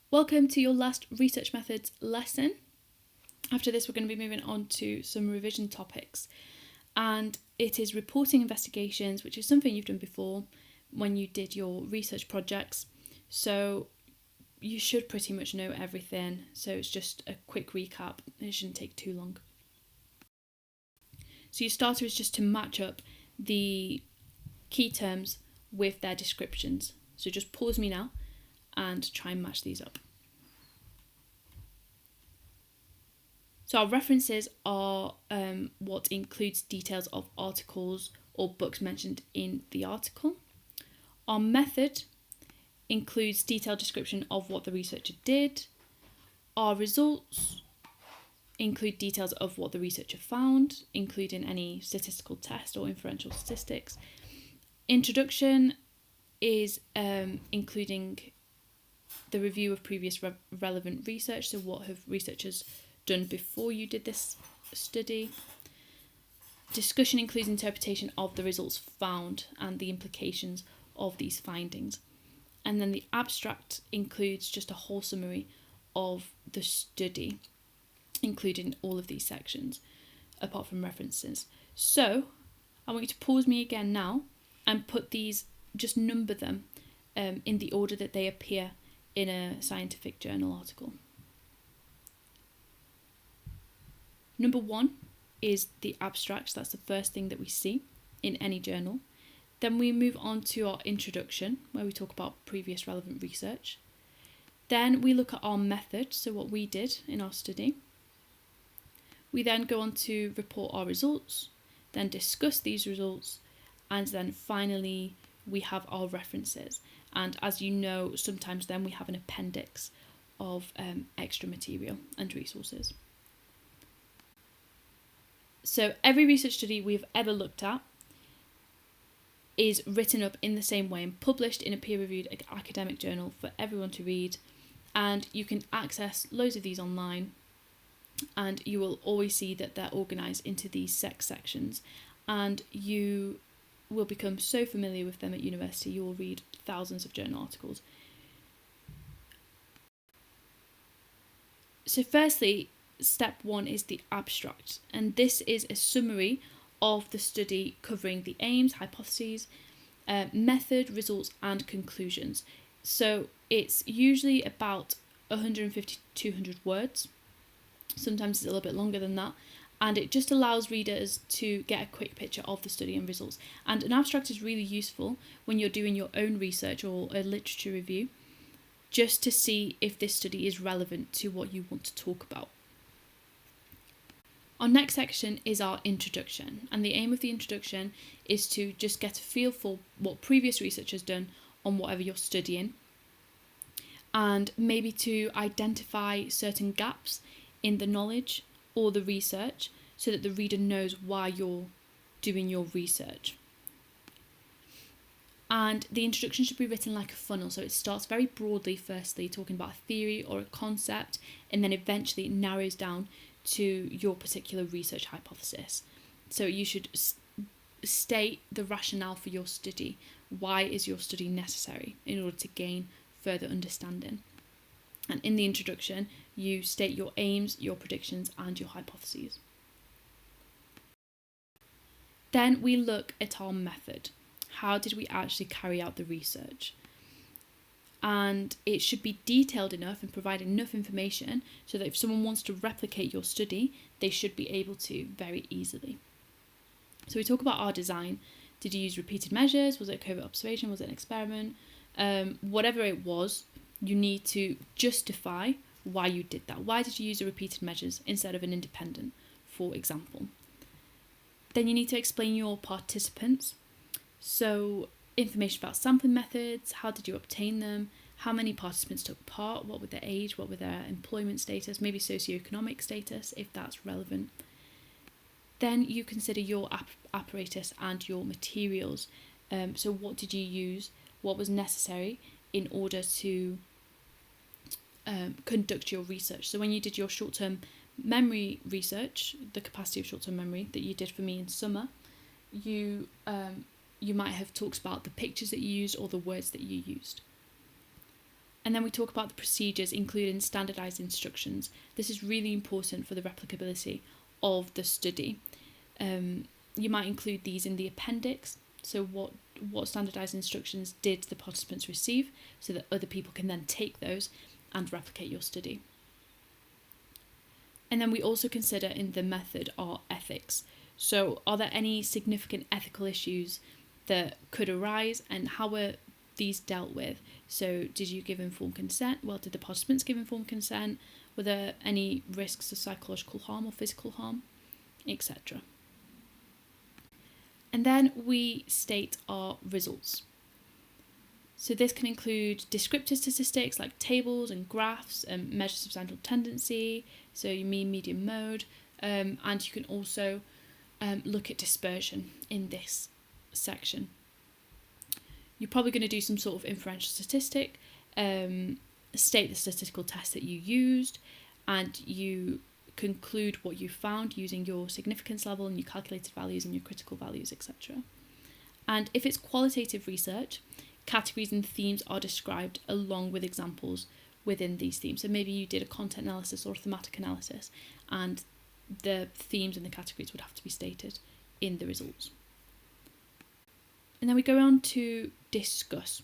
Welcome to your last research methods lesson. After this, we're going to be moving on to some revision topics, and it is reporting investigations, which is something you've done before when you did your research projects. So you should pretty much know everything. So it's just a quick recap. It shouldn't take too long. So your starter is just to match up the key terms with their descriptions. So just pause me now and try and match these up. So our references are what includes details of articles or books mentioned in the article. Our method includes detailed description of what the researcher did. Our results include details of what the researcher found, including any statistical test or inferential statistics. Introduction is including the review of previous relevant research, so what have researchers done before you did this study. Discussion includes interpretation of the results found and the implications of these findings. And then the abstract includes just a whole summary of the study, including all of these sections, apart from references. So I want you to pause me again now and put these, just number them in the order that they appear in a scientific journal article. Number 1 is the abstract. That's the first thing that we see in any journal. Then we move on to our introduction, where we talk about previous relevant research. Then we look at our method, so what we did in our study. We then go on to report our results, then discuss these results, and then finally we have our references. And as you know, sometimes then we have an appendix of extra material and resources. So every research study we've ever looked at is written up in the same way and published in a peer-reviewed academic journal for everyone to read. And you can access loads of these online, and you will always see that they're organised into these sections, and you will become so familiar with them at university, you will read thousands of journal articles. So firstly, step 1 is the abstract, and this is a summary of the study covering the aims, hypotheses, method, results and conclusions. So it's usually about 150 to 200 words. Sometimes it's a little bit longer than that, and it just allows readers to get a quick picture of the study and results. And an abstract is really useful when you're doing your own research or a literature review, just to see if this study is relevant to what you want to talk about. Our next section is our introduction, and the aim of the introduction is to just get a feel for what previous research has done on whatever you're studying, and maybe to identify certain gaps in the knowledge or the research so that the reader knows why you're doing your research. And the introduction should be written like a funnel, so it starts very broadly, firstly talking about a theory or a concept, and then eventually it narrows down to your particular research hypothesis. So you should state the rationale for your study. Why is your study necessary in order to gain further understanding? And in the introduction, you state your aims, your predictions, and your hypotheses. Then we look at our method. How did we actually carry out the research? And it should be detailed enough and provide enough information so that if someone wants to replicate your study, they should be able to very easily. So we talk about our design. Did you use repeated measures? Was it a covert observation? Was it an experiment? Whatever it was, you need to justify why you did that. Why did you use the repeated measures instead of an independent, for example? Then you need to explain your participants. So information about sampling methods, how did you obtain them, how many participants took part, what were their age, what were their employment status, maybe socioeconomic status if that's relevant. Then you consider your apparatus and your materials. So what did you use, what was necessary in order to conduct your research. So when you did your short-term memory research, the capacity of short-term memory that you did for me in summer, you might have talked about the pictures that you used or the words that you used. And then we talk about the procedures, including standardised instructions. This is really important for the replicability of the study. You might include these in the appendix. So what standardised instructions did the participants receive, so that other people can then take those and replicate your study. And then we also consider in the method our ethics. So are there any significant ethical issues that could arise, and how were these dealt with? So did you give informed consent? Well, did the participants give informed consent? Were there any risks of psychological harm or physical harm, etc.? And then we state our results. So this can include descriptive statistics like tables and graphs and measures of central tendency, so your mean, median, mode, and you can also look at dispersion in this section. You're probably going to do some sort of inferential statistic, state the statistical test that you used, and you conclude what you found using your significance level and your calculated values and your critical values, etc. And if it's qualitative research, categories and themes are described along with examples within these themes. So maybe you did a content analysis or a thematic analysis, and the themes and the categories would have to be stated in the results. And then we go on to discuss.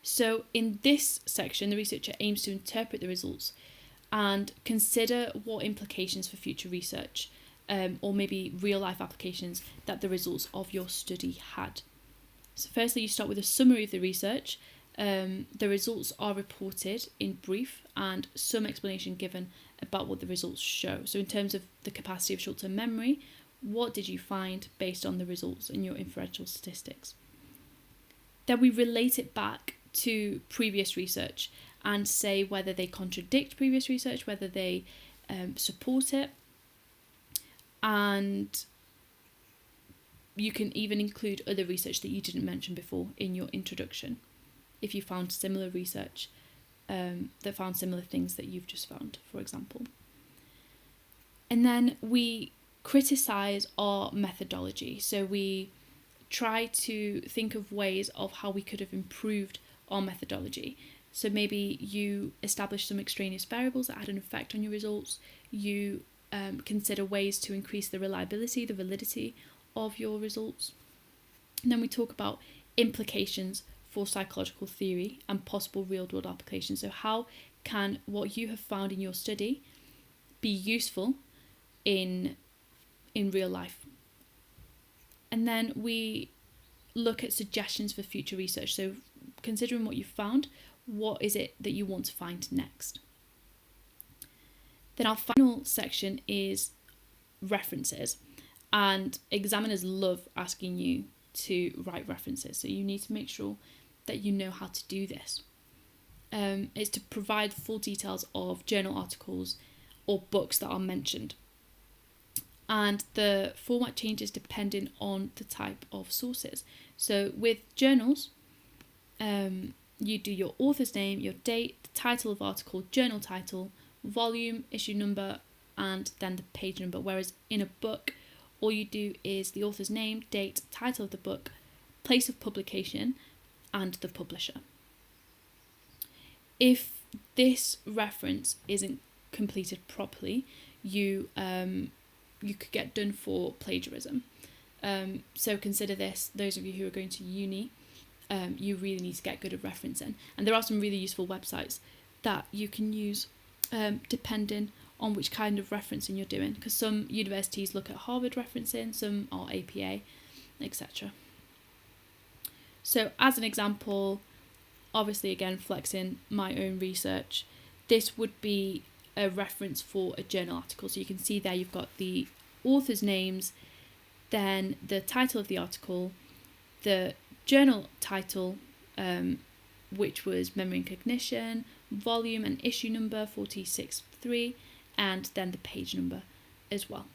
So in this section, the researcher aims to interpret the results and consider what implications for future research or maybe real life applications that the results of your study had. So firstly, you start with a summary of the research. The results are reported in brief and some explanation given about what the results show. So in terms of the capacity of short-term memory, what did you find based on the results in your inferential statistics? Then we relate it back to previous research and say whether they contradict previous research, whether they support it, and you can even include other research that you didn't mention before in your introduction if you found similar research that found similar things that you've just found, for example. And then we criticise our methodology. So we try to think of ways of how we could have improved our methodology. So maybe you establish some extraneous variables that had an effect on your results. You consider ways to increase the reliability, the validity of your results. And then we talk about implications for psychological theory and possible real-world applications. So how can what you have found in your study be useful in real life? And then we look at suggestions for future research. So considering what you found, what is it that you want to find next? Then our final section is references, and examiners love asking you to write references, so you need to make sure that you know how to do this. It's to provide full details of journal articles or books that are mentioned, and the format changes depending on the type of sources. So with journals, you do your author's name, your date, the title of article, journal title, volume, issue number, and then the page number. Whereas in a book, all you do is the author's name, date, title of the book, place of publication, and the publisher. If this reference isn't completed properly, you could get done for plagiarism. So consider this, those of you who are going to uni, you really need to get good at referencing. And there are some really useful websites that you can use depending on which kind of referencing you're doing, because some universities look at Harvard referencing, some are APA, etc. So as an example, obviously again flexing my own research, this would be a reference for a journal article. So you can see there you've got the author's names, then the title of the article, the journal title, which was Memory and Cognition, volume and issue number 463, and then the page number as well.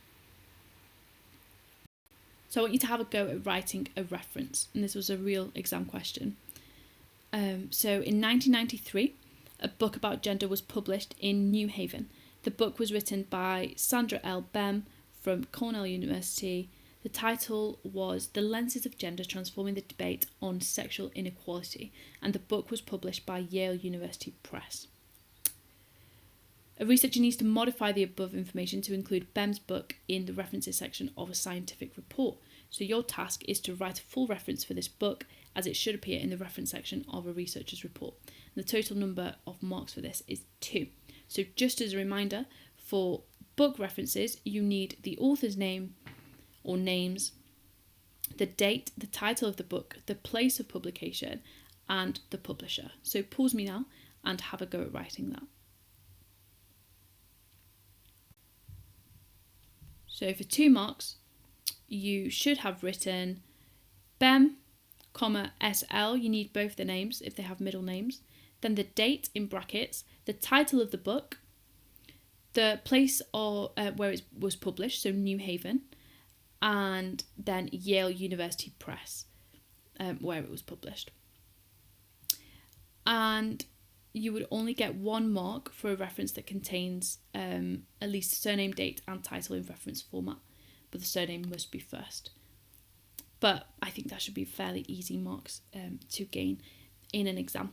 So I want you to have a go at writing a reference, and this was a real exam question. So in 1993, a book about gender was published in New Haven. The book was written by Sandra L. Bem from Cornell University. The title was The Lenses of Gender Transforming the Debate on Sexual Inequality, and the book was published by Yale University Press. A researcher needs to modify the above information to include BEM's book in the references section of a scientific report. So your task is to write a full reference for this book as it should appear in the reference section of a researcher's report. And the total number of marks for this is 2. So just as a reminder, for book references, you need the author's name or names, the date, the title of the book, the place of publication, and the publisher. So pause me now and have a go at writing that. So for 2 marks, you should have written BEM, SL, you need both the names if they have middle names, then the date in brackets, the title of the book, the place or where it was published, so New Haven, and then Yale University Press, where it was published. And you would only get 1 mark for a reference that contains at least surname, date, and title in reference format, but the surname must be first. But I think that should be fairly easy marks to gain in an exam.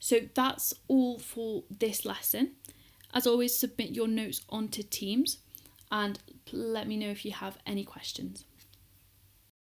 So that's all for this lesson. As always, submit your notes onto Teams and let me know if you have any questions.